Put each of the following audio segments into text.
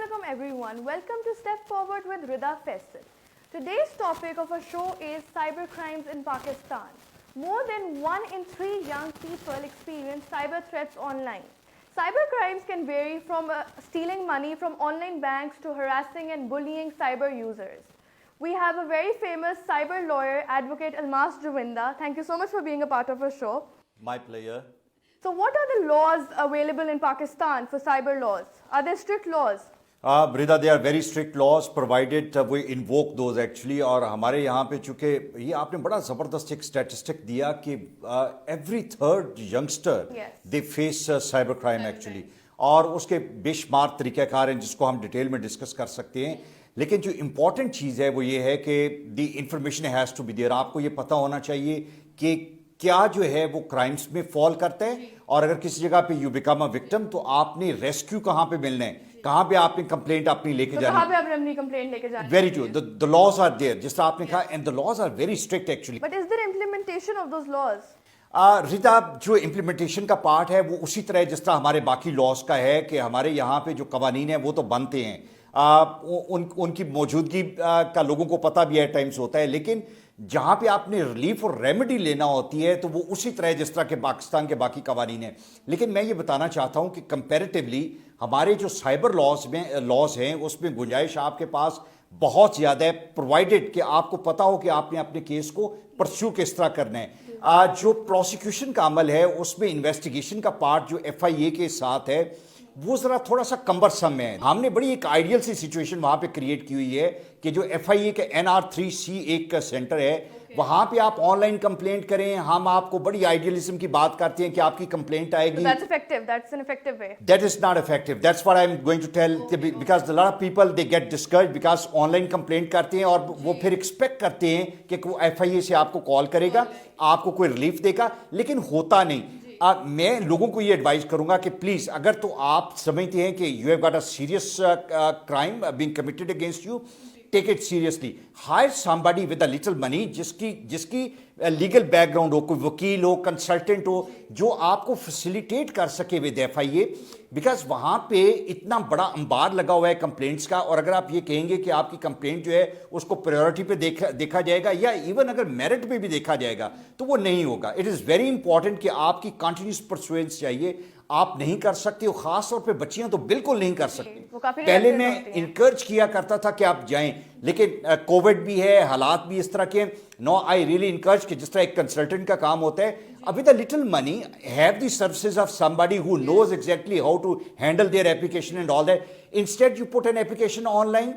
Assalamualaikum everyone. Welcome to Step Forward with Rida Faisal. Today's topic of our show is cybercrimes in Pakistan. More than 1 in 3 young people experience cyber threats online. Cybercrimes can vary from stealing money from online banks to harassing and bullying cyber users. We have a very famous cyber lawyer, Advocate Almas Juvinda. Thank you so much for being a part of our show. My pleasure. So what are the laws available in Pakistan for cyber laws? Are there strict laws? Brida, there are very strict laws provided we invoke those actually. और हमारे यहाँ पे चूँकि ये आपने बड़ा ज़बरदस्त एक स्टैटिस्टिक दिया कि every third youngster they face cyber crime actually. और उसके बेशुमार तरीक़ाकार हैं जिसको हम डिटेल में डिस्कस कर सकते हैं. लेकिन जो इम्पॉर्टेंट चीज़ है वो ये है कि the information has to be there. आपको ये पता होना चाहिए कि क्या जो है वो क्राइम्स में फॉल करता है, और अगर किसी जगह पे यू बिकम अ विक्टिम तो आपने रेस्क्यू कहाँ पे मिलना है, कहाँ पे आपने कंप्लेंट अपनी लेके जानी है, कहाँ पे आपने अपनी कंप्लेंट लेके जानी है. Very true. The laws are there, जिस तरह आपने कहा, and the laws are very strict actually. But is there implementation of those laws? Rita, जो इम्प्लीमेंटेशन का पार्ट है वो उसी तरह जिस तरह हमारे बाकी लॉज का है कि हमारे यहाँ पे जो कवानीन है वो तो बनते हैं, उनकी मौजूदगी का लोगों को पता भी है टाइम्स होता है, लेकिन जहाँ पे आपने रिलीफ और रेमेडी लेना होती है तो वो उसी तरह जिस तरह के पाकिस्तान के बाकी कवानीन हैं. लेकिन मैं ये बताना चाहता हूँ कि कंपैरेटिवली हमारे जो साइबर लॉज हैं उसमें गुंजाइश आपके पास बहुत ज़्यादा है, प्रोवाइडेड कि आपको पता हो कि आपने अपने केस को परस्यू किस तरह करना है. जो प्रोसिक्यूशन का अमल है उसमें इन्वेस्टिगेशन का पार्ट जो FIA के साथ है वो ज़रा थोड़ा सा कम्बरसम है. हमने बड़ी एक आइडियल सी सिचुएशन वहाँ पे क्रिएट की हुई है कि जो FIA के NR3C एक का सेंटर है वहाँ पे आप ऑनलाइन कंप्लेंट करें. हम आपको बड़ी आइडियलिज्म की बात करते हैं कि आपकी कंप्लेंट आएगी. That's effective. That's an effective way. That is not effective. That's what I'm going to tell, because a lot of people they get discouraged because online complaint करते हैं और वो फिर एक्सपेक्ट करते हैं कि FIA से आपको कॉल करेगा, आपको कोई रिलीफ देगा, लेकिन होता नहीं. मैं लोगों को ये एडवाइस करूंगा कि प्लीज, अगर तो आप समझते हैं कि you have got a serious crime being committed against you, take it seriously. Hire somebody with a little money, जिसकी लीगल बैकग्राउंड हो, कोई वकील हो, कंसल्टेंट हो, जो आपको फैसिलिटेट कर सके विद FIA, बिकॉज वहाँ पे इतना बड़ा अंबार लगा हुआ है कंप्लेंट्स का. और अगर आप ये कहेंगे कि आपकी कंप्लेंट जो है उसको प्रायोरिटी पे देखा जाएगा या इवन अगर मेरिट पे भी देखा जाएगा तो वो नहीं होगा. इट इज़ वेरी इंपॉर्टेंट कि आपकी कंटिन्यूस परसुएंस चाहिए. आप नहीं कर सकते हो, खास तौर पे बच्चियां तो बिल्कुल नहीं कर सकती. पहले मैं इनकरेज किया करता था कि आप जाएं, लेकिन कोविड भी है, हालात भी इस तरह के. नो, आई रियली इनकरेज कि जिस तरह एक कंसल्टेंट का काम होता है, with a little money, have the services of somebody who knows exactly how to handle their application and all that. Instead, you put an application online,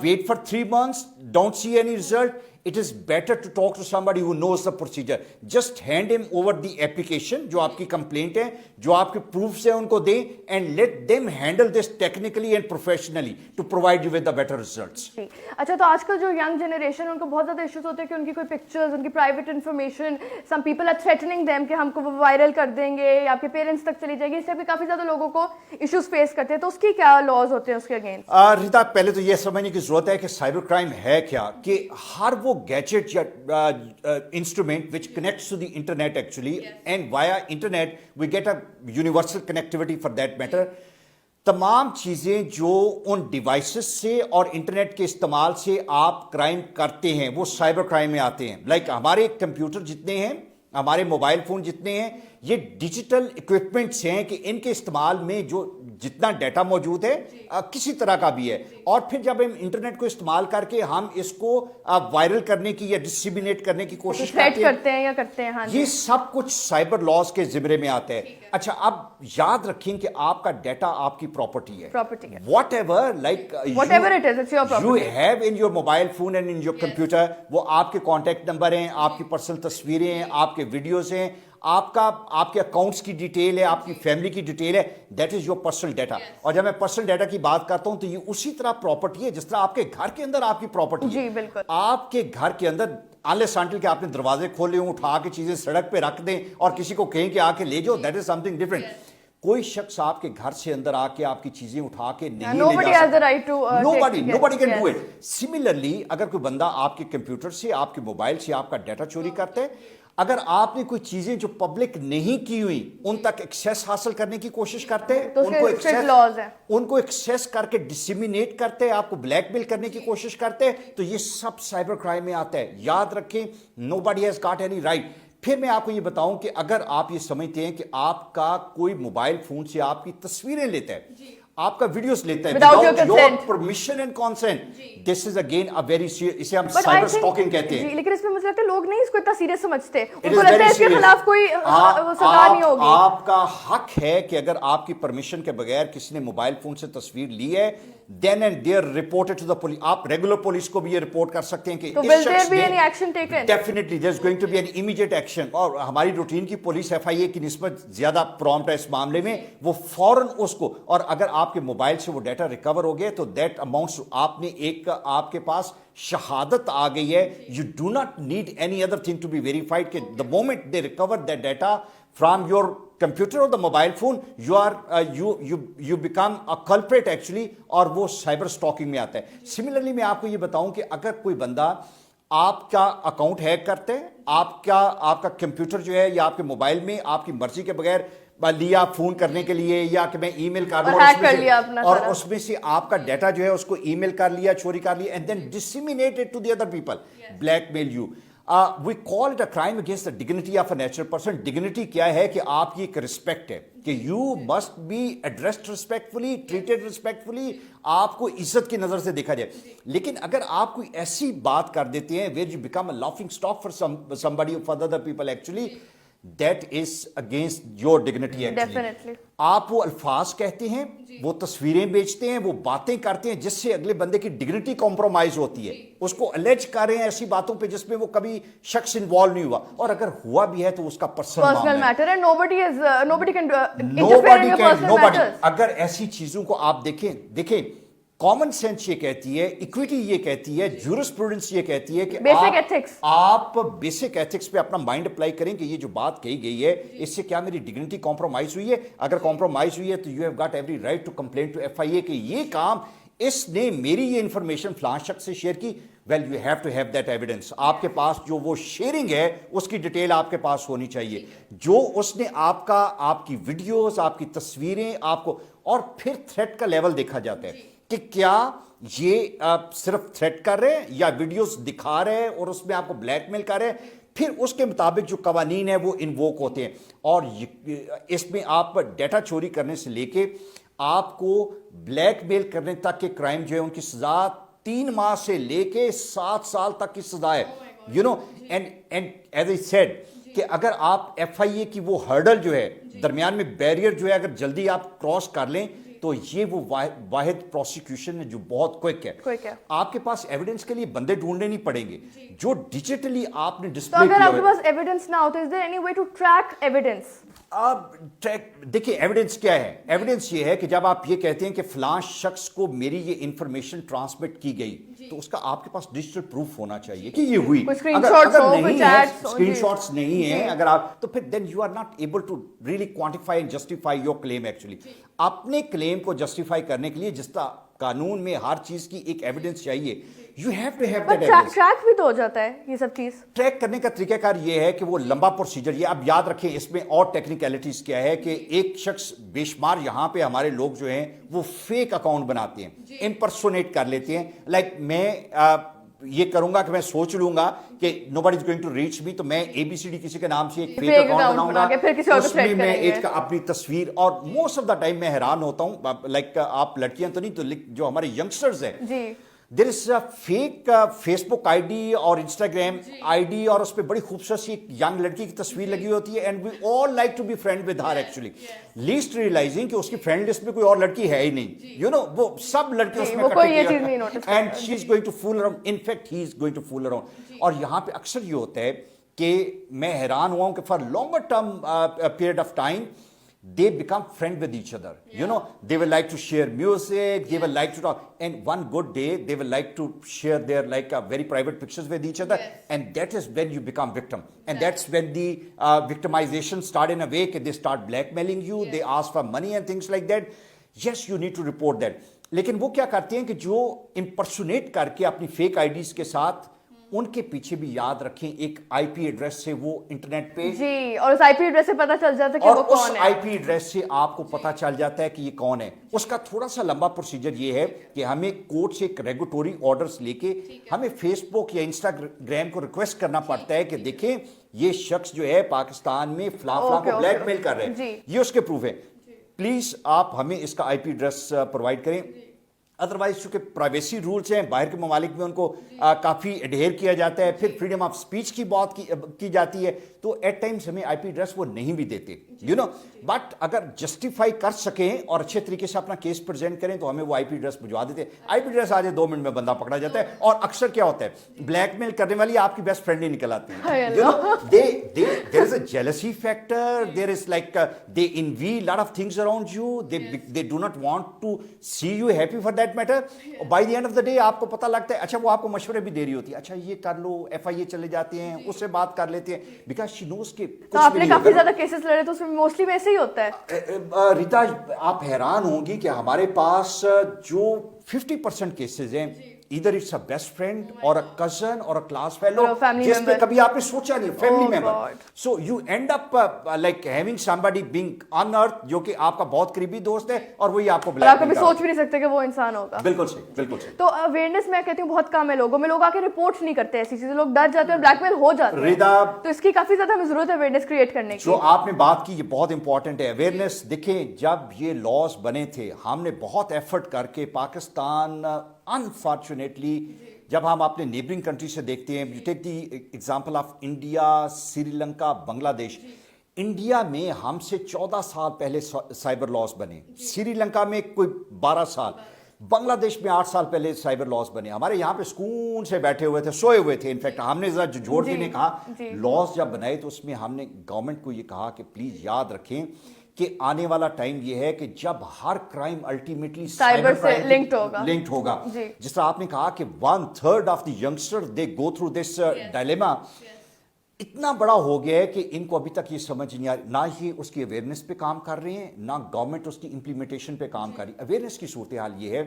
wait for 3 months, don't see any result. It is better to talk to somebody who knows the procedure. Just hand him over the application, जो आपकी complaint है, जो आपके proofs है उनको दें, and let them handle this technically and professionally to provide you with the better results. अच्छा, तो आजकल जो young generation उनको बहुत ज़्यादा issues होते हैं कि उनकी कोई pictures, उनकी private information, some people are threatening them कि हमको वो viral कर देंगे या आपके parents तक चली जाएगी. इससे भी काफ़ी ज़्यादा लोगों को issues face करते हैं. तो उसकी क्या laws होते हैं उसके against? रिता, पहले तो ये समझने की जरूरत है कि साइबर क्राइम है क्या, कि हर वो गैजेट या instrument which connects to the internet actually, and via internet we get a universal connectivity for that matter. तमाम चीज़ें जो उन डिवाइसेस से और इंटरनेट के इस्तेमाल से आप क्राइम करते हैं वो साइबर क्राइम में आते हैं. लाइक हमारे कंप्यूटर जितने हैं, हमारे मोबाइल फ़ोन जितने हैं, ये डिजिटल इक्विपमेंट्स हैं कि इनके इस्तेमाल में जो जितना डाटा मौजूद है किसी तरह का भी है, और फिर जब हम इंटरनेट को इस्तेमाल करके हम इसको वायरल करने की या डिस्ट्रीब्यूट करने की कोशिश करते हैं. हाँ, ये सब कुछ साइबर लॉज के जिम्मे में आता है. अच्छा, अब याद रखें कि आपका डाटा आपकी प्रॉपर्टी है. Whatever it is, it's your property. You have in your mobile phone and in your computer, वो आपके कॉन्टैक्ट नंबर हैं, आपकी पर्सनल तस्वीरें हैं, आपके वीडियोस हैं, आपके अकाउंट्स की डिटेल है, आपकी फैमिली की डिटेल है. That is your personal data. और जब मैं पर्सनल डाटा की बात करता हूं तो ये उसी तरह प्रॉपर्टी है जिस तरह आपके घर के अंदर आपकी प्रॉपर्टी है. जी बिल्कुल. आपके घर के अंदर अनलेस अनटिल के आपने दरवाजे खोले हों, उठा के चीजें सड़क पे रख दें और किसी को कहें कि आके ले जाओ, दैट इज समथिंग डिफरेंट. कोई शख्स आपके घर से अंदर आके आपकी चीजें उठा के नहीं ले जा सकता. Nobody can do it. Similarly, अगर कोई बंदा आपके कंप्यूटर से, आपके मोबाइल से आपका डाटा चोरी करता है, اگر آپ نے کوئی چیزیں جو پبلک نہیں کی ہوئی ان تک ایکسیس حاصل کرنے کی کوشش کرتے ہیں, ان کو ایکسیس کر کے ڈسیمینیٹ کرتے ہیں, آپ کو بلیک میل کرنے کی کوشش کرتے ہیں, تو یہ سب سائبر کرائم میں آتا ہے. یاد رکھیں, nobody has got any right. پھر میں آپ کو یہ بتاؤں کہ اگر آپ یہ سمجھتے ہیں کہ آپ کا کوئی موبائل فون سے آپ کی تصویریں لیتا ہے, آپ کا ویڈیوز لیتا ہے without your permission and consent, this is again a very serious, اسے ہم سائبر سٹاکنگ کہتے ہیں. لیکن اس میں مجھے لگتا ہے لوگ نہیں اس کو اتنا سیریس سمجھتے, ان کو لگتا ہے اس کے خلاف کوئی سزا نہیں ہوگی. آپ کا حق ہے کہ اگر آپ کی پرمیشن کے بغیر کسی نے موبائل فون سے تصویر لی ہے, then and there report it to the police. آپ ریگولر پولیس کو بھی یہ رپورٹ کر سکتے ہیں کہ will there be any action taken? Definitely there is going to be an immediate action. اور ہماری روٹین کی پولیس FIA کی نسبت زیادہ پرومپٹ ہے اس معاملے میں, وہ فوراً اس کو, اور اگر آپ کے موبائل سے وہ ڈیٹا ریکور ہو گیا تو دیٹ اماؤنٹس, آپ نے ایک آپ کے پاس شہادت آ گئی ہے. You do not need any other thing to be verified کہ the moment they recover that data from your computer or the mobile phone, you are you become a culprit actually, اور وہ سائبر سٹاکنگ میں آتا ہے. Similarly میں آپ کو یہ بتاؤں کہ اگر کوئی بندہ آپ کا اکاؤنٹ ہیک کرتے ہیں, آپ کا کمپیوٹر جو ہے یا آپ کے موبائل میں آپ کی مرضی کے بغیر لیا فون کرنے کے لیے, یا کہ میں ای میل کر دوں اور اس میں سے آپ کا ڈیٹا جو ہے اس کو ای میل کر لیا, چوری کر لیا, and then disseminate it to the other people, blackmail you. We call it a crime against the dignity of a natural person. Dignity کیا ہے کہ آپ کی ایک رسپیکٹ ہے کہ you must be addressed respectfully, treated respectfully, آپ کو عزت کی نظر سے دیکھا جائے. لیکن اگر آپ کوئی ایسی بات کر دیتے ہیں where you become a laughing stock for somebody, for other people actually, that is against your dignity actually. Definitely. آپ وہ الفاظ کہتے ہیں, وہ تصویریں بیچتے ہیں, وہ باتیں کرتے ہیں جس سے اگلے بندے کی ڈگنیٹی کمپرومائز ہوتی ہے, اس کو الیج کر رہے ہیں ایسی باتوں پہ جس میں وہ کبھی شخص انوالو نہیں ہوا, اور اگر ہوا بھی ہے تو اس کا پرسنل میٹر ہے. nobody can interfere in your personal matters. اگر ایسی چیزوں کو آپ دیکھیں, کامن سینس یہ کہتی ہے, ایکویٹی یہ کہتی ہے, جورسپروڈنس یہ کہتی ہے کہ آپ بیسک ایتھکس پہ اپنا مائنڈ اپلائی کریں کہ یہ جو بات کہی گئی ہے اس سے کیا میری ڈگنیٹی کمپرومائز ہوئی ہے. اگر کمپرومائز ہوئی ہے تو you have got every right to complain to FIA کہ یہ کام اس نے میری یہ انفارمیشن فلاں شخص سے شیئر کی. Well you have to have that evidence. آپ کے پاس جو وہ شیئرنگ ہے اس کی ڈیٹیل آپ کے پاس ہونی چاہیے, جو اس نے آپ کی ویڈیوز, آپ کی تصویریں آپ کو, اور پھر تھریٹ کا لیول دیکھا جاتا ہے کہ کیا یہ صرف تھریٹ کر رہے ہیں یا ویڈیوز دکھا رہے ہیں اور اس میں آپ کو بلیک میل کر رہے ہیں. پھر اس کے مطابق جو قوانین ہیں وہ انووک ہوتے ہیں, اور اس میں آپ ڈیٹا چوری کرنے سے لے کے آپ کو بلیک میل کرنے تک کے کرائم جو ہے ان کی سزا 3 ماہ سے لے کے 7 سال تک کی سزا ہے. You know, and as I said کہ اگر آپ FIA کی وہ ہرڈل جو ہے, درمیان میں بیریئر جو ہے, اگر جلدی آپ کراس کر لیں تو یہ وہ واحد پروسیکیوشن ہے جو بہت کوئک ہے. آپ کے پاس ایویڈنس کے لیے بندے ڈھونڈنے نہیں پڑیں گے, جو ڈیجیٹلی آپ نے ڈسپلے کیا. اگر آپ کے پاس ایویڈنس نہ ہو تو is there any way to track evidence? دیکھیں ایویڈنس کیا ہے. ایویڈنس یہ ہے کہ جب آپ یہ کہتے ہیں کہ فلاں شخص کو میری یہ انفارمیشن ٹرانسمٹ کی گئی تو اس کا آپ کے پاس ڈیجیٹل پروف ہونا چاہیے کہ یہ ہوئی. اسکرین شاٹس نہیں ہیں اگر آپ, تو پھر then you are not able to really quantify and justify your claim. Actually اپنے کلیم کو جسٹیفائی کرنے کے لیے جس طرح قانون میں ہر چیز کی ایک ایویڈنس چاہیے, you have to have that evidence. Track بھی تو ہو جاتا ہے یہ سب چیز. ٹریک کرنے کا طریقہ کار یہ ہے کہ وہ لمبا پروسیجر, یہ اب یاد رکھیں اس میں اور ٹیکنیکلٹیز کیا ہے کہ ایک شخص بے شمار یہاں پہ ہمارے لوگ جو ہیں وہ فیک اکاؤنٹ بناتے ہیں, امپرسونیٹ کر لیتے ہیں. لائک میں یہ کروں گا کہ میں سوچ لوں گا کہ nobody is going to reach me, تو میں ABCD کسی کے نام سے ایک فیک اکاؤنٹ بناؤں گا, اس میں میں ایک اپنی تصویر, اور موسٹ آف دا ٹائم میں حیران ہوتا ہوں, لائک آپ لڑکیاں تو نہیں, تو جو ہمارے ینگسٹرز ہیں, there is a fake Facebook ID اور انسٹاگرام آئی ڈی, اور اس پہ بڑی خوبصورت سی ایک ینگ لڑکی کی تصویر لگی ہوتی ہے, and we all like to be friend with her actually, least realising کہ اس کی فرینڈ لسٹ میں کوئی اور لڑکی ہے ہی نہیں. یو نو, وہ سب لڑکے اس میں and she is going to fool around, in fact he is going to fool around. اور یہاں پہ اکثر یہ ہوتا ہے کہ میں حیران ہوا ہوں کہ for longer term period of time they become friend with each other. You know, they will like to share music, they will like to talk, and one good day they will like to share their like very private pictures with each other, and that is when you become victim, and that's when the victimization start in a way that they start blackmailing you, they ask for money and things like that. Yes, you need to report that. لیکن وہ کیا کرتے ہیں کہ جو امپرسونیٹ کر کے اپنی فیک آئی ڈیز کے ساتھ उनके पीछे भी याद रखें एक आईपी एड्रेस से वो इंटरनेट पे जी, और उस आईपी एड्रेस से पता चल जाता है कि और वो उस कौन है। आईपी एड्रेस से आपको पता चल जाता है कि ये कौन है। उसका थोड़ा सा लंबा प्रोसीजर ये है कि हमें कोर्ट से एक रेगुलेटरी ऑर्डर्स लेके हमें फेसबुक या इंस्टाग्राम को रिक्वेस्ट करना पड़ता है कि देखें ये शख्स जो है पाकिस्तान में फला को ब्लैकमेल कर रहे हैं, ये उसके प्रूफ है। प्लीज आप हमें इसका आईपी एड्रेस प्रोवाइड करें। अदरवाइज चूंकि प्राइवेसी रूल्स हैं, बाहर के ममालिक में उनको काफ़ी एडहेयर किया जाता है, फिर फ्रीडम ऑफ स्पीच की बात की जाती है, तो एट टाइम्स हमें आईपी एड्रेस वो नहीं भी देते, यू नो। बट अगर जस्टिफाई कर सकें और अच्छे तरीके से अपना केस प्रेजेंट करें तो हमें वो आईपी एड्रेस भिजवा देते हैं। आईपी एड्रेस आज 2 मिनट में बंदा पकड़ा जाता है। और अक्सर क्या होता है, ब्लैकमेल करने वाली आपकी बेस्ट फ्रेंड ही निकल आती है, you know. There is a jealousy factor, there is like they envy lot of things around you, they do not want to see you happy for that matter. By the end of the day आपको पता लगता है, अच्छा वो आपको मशवरे भी दे रही होती है, अच्छा ये कर लो, एफआईए चले जाते हैं, उससे बात कर लेते हैं, बिकॉज शी नोज के। तो आपने काफी ज्यादा केसेस लड़े, तो उसमें मोस्टली वैसे ही होता है। रीता, आप हैरान होंगी कि हमारे पास जो 50% केसेस हैं, इधर इट्स अ बेस्ट फ्रेंड और अ कजन और अ क्लास फेलो, जिसपे कभी आपने सोचा नहीं, family member. So you and up like having somebody being on earth, जो कि आपका बहुत करीबी दोस्त है और वही आपको आप कभी सोच भी नहीं सकते कि वो इंसान होगा। बिल्कुल सही, बिल्कुल सही। तो अवेयरनेस मैं कहती हूँ बहुत कम है लोगों में, लोग आके रिपोर्ट नहीं करते ऐसी चीजें, लोग डर जाते हैं, ब्लैकमेल हो जाते हैं। तो इसकी काफी ज्यादा हमें जरूरत है अवेयरनेस क्रिएट करने की। जो आपने बात की ये बहुत इंपॉर्टेंट है, अवेयरनेस। देखें, जब ये लॉज बने थे, हमने बहुत एफर्ट करके पाकिस्तान, अनफॉर्चुनेटली जब हम अपने नेबरिंग कंट्री से देखते हैं, you take the example of India, Sri Lanka, Bangladesh. India में हमसे 14 साल पहले साइबर लॉस बने, श्रीलंका में कोई 12 साल, बांग्लादेश में 8 साल पहले साइबर लॉस बने। हमारे यहाँ पे सुकून से बैठे हुए थे, सोए हुए थे। इनफैक्ट हमने जरा जोड़ के ने कहा, लॉस जब बनाए तो उसमें हमने गवर्नमेंट को ये कहा कि प्लीज याद रखें कि आने वाला टाइम ये है कि जब हर क्राइम अल्टीमेटली साइबर से लिंक्ड होगा। जिस तरह आपने कहा कि 1/3 of the youngster they go through this dilemma, इतना बड़ा हो गया है कि इनको अभी तक ये समझ नहीं आ रही, ना ही उसकी अवेयरनेस पे काम कर रहे हैं, ना गवर्नमेंट उसकी इंप्लीमेंटेशन पे काम कर रही। अवेयरनेस की सूरत हाल ये है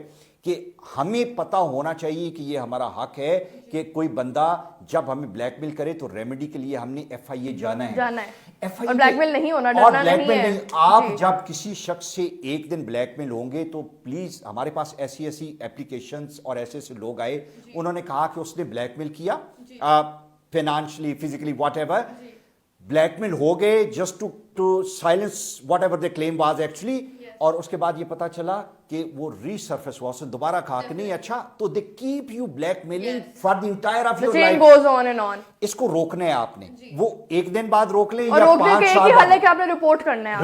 कि हमें पता होना चाहिए कि ये हमारा हक है कि कोई बंदा जब हमें ब्लैकमेल करे तो रेमेडी के लिए हमने एफआईए जाना है। और ब्लैकमेल नहीं होना, डरना नहीं है। आप जब किसी शख्स से एक दिन ब्लैकमेल होंगे तो प्लीज, हमारे पास ऐसी एप्लीकेशंस और ऐसे लोग आए, उन्होंने कहा कि उसने ब्लैकमेल किया, फाइनेंशियली, फिजिकली, व्हाटएवर, ब्लैकमेल हो गए just to silence whatever the claim was actually. और उसके बाद ये पता चला कि वो रीसर्फेस हुआ, उसने दोबारा कहा कि नहीं अच्छा, तो they keep you blackmailing for the entire of your life. Goes on and on. इसको रोकना है आपने, वो एक दिन बाद रोक लें और या रोकने 5 के साल एक ही हल है कि आपने रिपोर्ट करना है।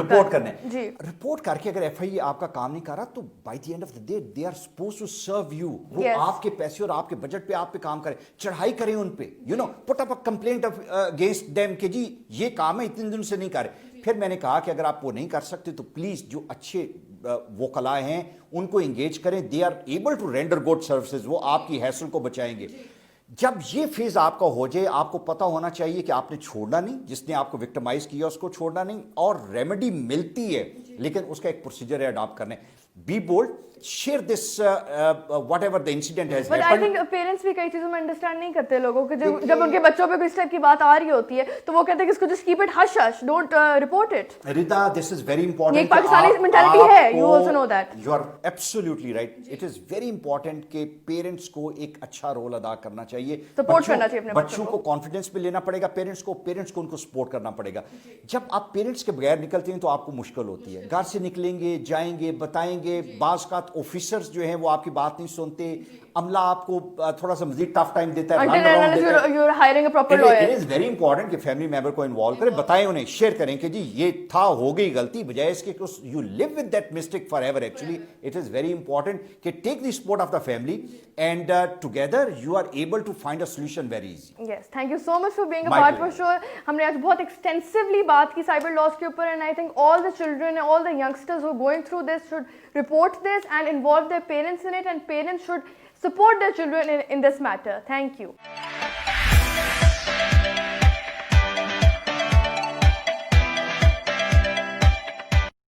रिपोर्ट करके अगर एफआईए आपका काम नहीं कर रहा तो by the end of the day they are supposed to serve you. वो आपके पैसे और आपके बजट पे आप पे काम करें, चढ़ाई करें उन पे, you know, put up a complaint against them कि जी ये काम है, इतने दिन से नहीं कर रहे। फिर मैंने कहा कि अगर आप वो नहीं कर सकते तो प्लीज जो अच्छे वकला हैं उनको एंगेज करें, they are able to render good services, वो आपकी हैसल को बचाएंगे। जब ये फेज आपका हो जाए, आपको पता होना चाहिए कि आपने छोड़ना नहीं, जिसने आपको विक्टिमाइज किया उसको छोड़ना नहीं, और रेमेडी मिलती है लेकिन उसका एक प्रोसीजर है अडॉप्ट करने। Be bold, share this whatever the incident has happened. I think parents भी कई चीजों में अंडरस्टैंड नहीं करते लोगों के, जब उनके बच्चों पे इस टाइप की बात आ रही होती है तो वो कहते हैं कि इसको just keep it hush hush, don't report it. Rita, this is very important. ये पाकिस्तानी मेंटालिटी है, you also know that. You are absolutely right. It is very important कि पेरेंट्स को एक अच्छा रोल अदा करना चाहिए, सपोर्ट करना चाहिए अपने बच्चों को, कॉन्फिडेंस पे लेना पड़ेगा पेरेंट्स को उनको सपोर्ट करना पड़ेगा। जब आप पेरेंट्स के बगैर निकलते हैं तो आपको मुश्किल होती है, घर से निकलेंगे, जाएंगे, बताएंगे, बाज़ का ऑफिसर्स जो हैं वो आपकी बात नहीं सुनते, अमला आपको थोड़ा सा मजीद टफ टाइम देता है। इट इज वेरी इंपॉर्टेंट कि फैमिली मेंबर को इन्वॉल्व करें, बताएं उन्हें, शेयर करें कि जी ये था, हो गई गलती, बजाय इसके you live with that mistake for ever. Actually it is very important कि take the support of the family and together you are able to find a solution very easy. Yes, thank you so much for being a part of show. हमने आज बहुत extensively बात की cyber laws के ऊपर, and I think all the children, all the youngsters who are going through this should report this and involve their parents in it, and parents should support their children in this matter. Thank you.